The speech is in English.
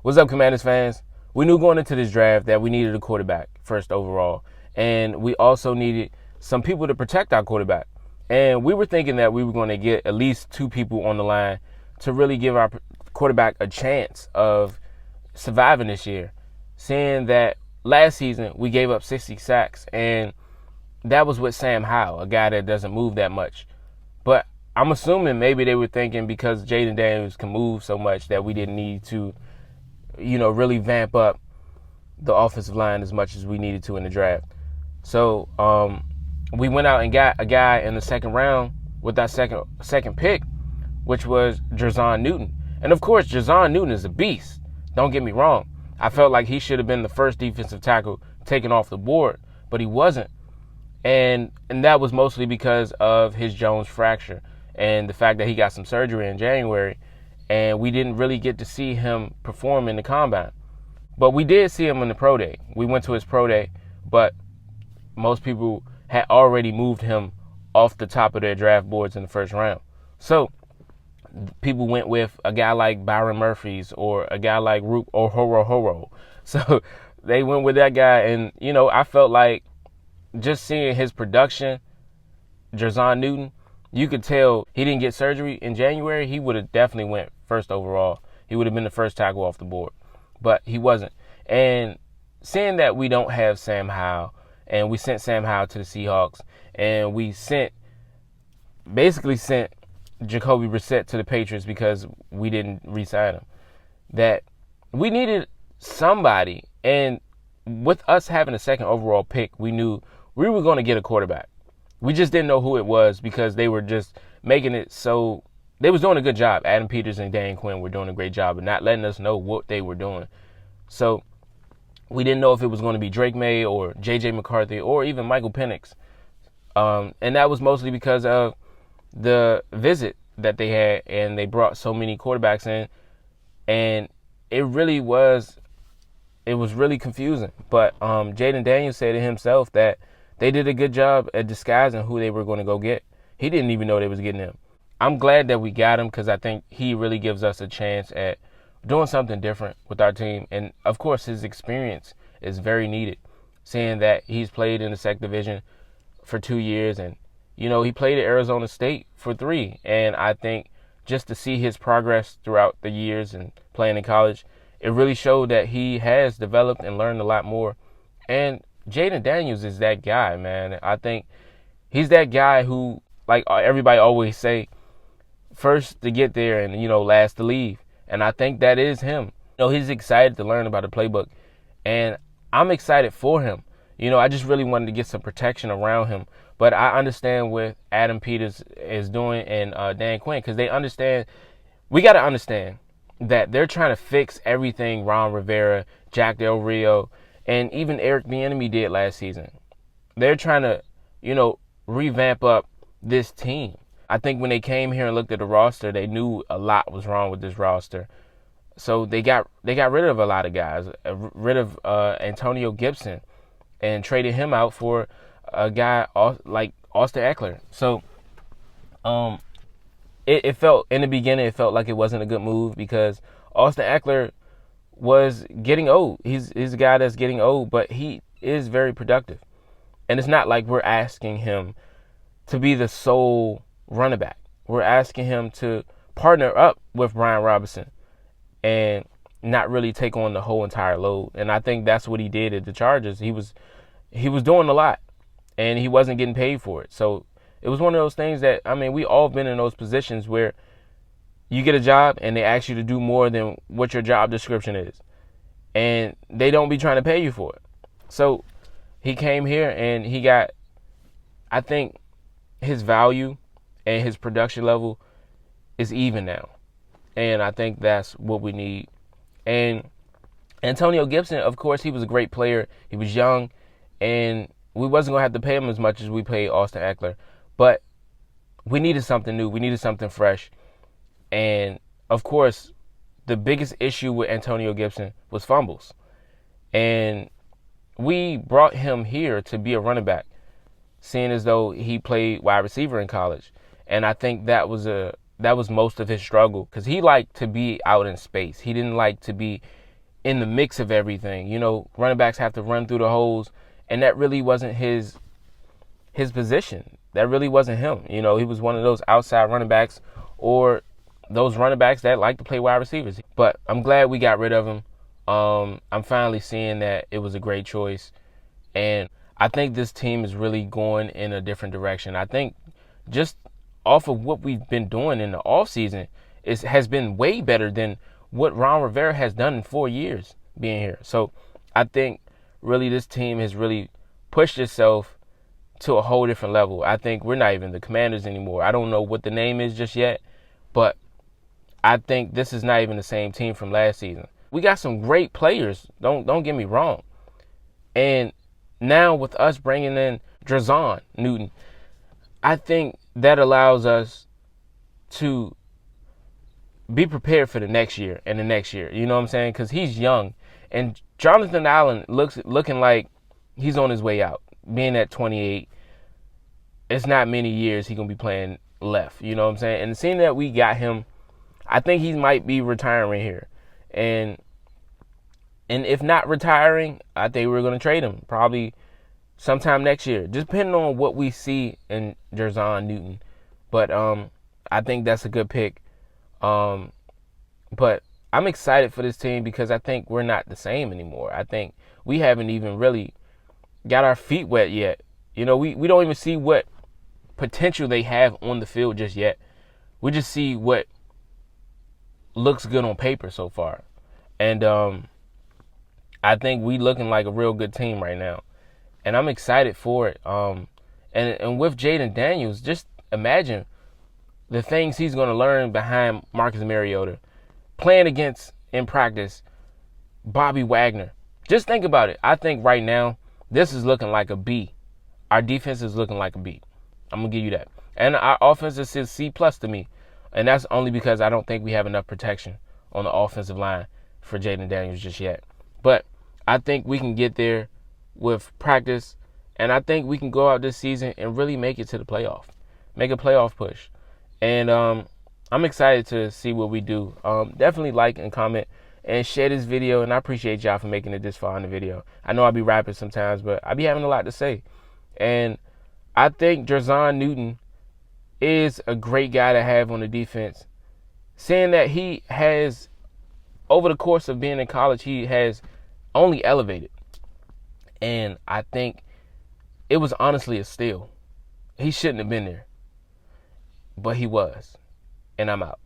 What's up, Commanders fans? We knew going into this draft that we needed a quarterback first overall, and we also needed some people to protect our quarterback. And we were thinking that we were going to get at least two people on the line to really give our quarterback a chance of surviving this year. Seeing that last season we gave up 60 sacks, and that was with Sam Howell, a guy that doesn't move that much. But I'm assuming maybe they were thinking because Jayden Daniels can move so much that we didn't need to really vamp up the offensive line as much as we needed to in the draft. So we went out and got a guy in the second round with that second pick, which was Jon Newton. And of course, Jon Newton is a beast. Don't get me wrong. I felt like he should have been the first defensive tackle taken off the board, but he wasn't. And that was mostly because of his Jones fracture and the fact that he got some surgery in January, and we didn't really get to see him perform in the combine. But we did see him in the pro day. We went to his pro day, but most people had already moved him off the top of their draft boards in the first round. So people went with a guy like Byron Murphy's or a guy like Roop or Horo. So they went with that guy, and I felt like just seeing his production, Jon Newton, you could tell he didn't get surgery in January. He would have definitely went first overall. He would have been the first tackle off the board, but he wasn't. And seeing that we don't have Sam Howell, and we sent Sam Howell to the Seahawks, and we basically sent Jacoby Brissett to the Patriots because we didn't re-sign him, that we needed somebody. And with us having a second overall pick, we knew we were going to get a quarterback. We just didn't know who it was because they were just making it so they was doing a good job. Adam Peters and Dan Quinn were doing a great job of not letting us know what they were doing. So we didn't know if it was going to be Drake May or J.J. McCarthy or even Michael Penix. And that was mostly because of the visit that they had, and they brought so many quarterbacks in, and it was really confusing. But Jayden Daniels said to himself that they did a good job at disguising who they were going to go get. He didn't even know they was getting him. I'm glad that we got him because I think he really gives us a chance at doing something different with our team. And, of course, his experience is very needed, seeing that he's played in the SEC division for 2 years, and, he played at Arizona State for 3. And I think just to see his progress throughout the years and playing in college, it really showed that he has developed and learned a lot more. And Jayden Daniels is that guy, man. I think he's that guy who, like everybody always say, first to get there and, last to leave. And I think that is him. He's excited to learn about the playbook, and I'm excited for him. I just really wanted to get some protection around him. But I understand what Adam Peters is doing and Dan Quinn, because they understand. We got to understand that they're trying to fix everything Ron Rivera, Jack Del Rio, and even Eric Bieniemy did last season. They're trying to, revamp up this team. I think when they came here and looked at the roster, they knew a lot was wrong with this roster. So they got rid of a lot of guys, rid of Antonio Gibson, and traded him out for a guy like Austin Eckler. So it felt, in the beginning, it felt like it wasn't a good move because Austin Eckler was getting old. He's a guy that's getting old, but he is very productive. And it's not like we're asking him to be the sole running back. We're asking him to partner up with Brian Robinson and not really take on the whole entire load. And I think that's what he did at the Chargers. He was doing a lot, and he wasn't getting paid for it. So it was one of those things that, we all been in those positions where you get a job and they ask you to do more than what your job description is, and they don't be trying to pay you for it. So he came here and he got, I think his value and his production level is even now. And I think that's what we need. And Antonio Gibson, of course, he was a great player. He was young, and we wasn't going to have to pay him as much as we paid Austin Eckler. But we needed something new. We needed something fresh. And, of course, the biggest issue with Antonio Gibson was fumbles. And we brought him here to be a running back, seeing as though he played wide receiver in college. And I think that was most of his struggle, because he liked to be out in space. He didn't like to be in the mix of everything. You know, running backs have to run through the holes, and that really wasn't his position. That really wasn't him. You know, he was one of those outside running backs or those running backs that like to play wide receivers. But I'm glad we got rid of him. I'm finally seeing that it was a great choice. And I think this team is really going in a different direction. I think just off of what we've been doing in the offseason has been way better than what Ron Rivera has done in 4 years being here. So I think really this team has really pushed itself to a whole different level. I think we're not even the Commanders anymore. I don't know what the name is just yet, but I think this is not even the same team from last season. We got some great players. Don't get me wrong. And now with us bringing in Jon Newton, I think that allows us to be prepared for the next year and the next year. You know what I'm saying? Because he's young, and Jonathan Allen looking like he's on his way out. Being at 28, it's not many years he's going to be playing left. You know what I'm saying? And seeing that we got him, I think he might be retiring here. And if not retiring, I think we're going to trade him probably sometime next year, just depending on what we see in Jon Newton. But I think that's a good pick. But I'm excited for this team because I think we're not the same anymore. I think we haven't even really got our feet wet yet. You know, we don't even see what potential they have on the field just yet. We just see what looks good on paper so far. And I think we looking like a real good team right now. And I'm excited for it. And with Jayden Daniels, just imagine the things he's going to learn behind Marcus Mariota, playing against, in practice, Bobby Wagner. Just think about it. I think right now, this is looking like a B. Our defense is looking like a B. I'm going to give you that. And our offense is C+ to me. And that's only because I don't think we have enough protection on the offensive line for Jayden Daniels just yet. But I think we can get there with practice. And I think we can go out this season and really make it to the playoff. Make a playoff push. And I'm excited to see what we do. Definitely like and comment and share this video, and I appreciate y'all for making it this far in the video. I know I be rapping sometimes, but I be having a lot to say. And I think Jon Newton is a great guy to have on the defense. Seeing that he has, over the course of being in college, he has only elevated. And I think it was honestly a steal. He shouldn't have been there, but he was. And I'm out.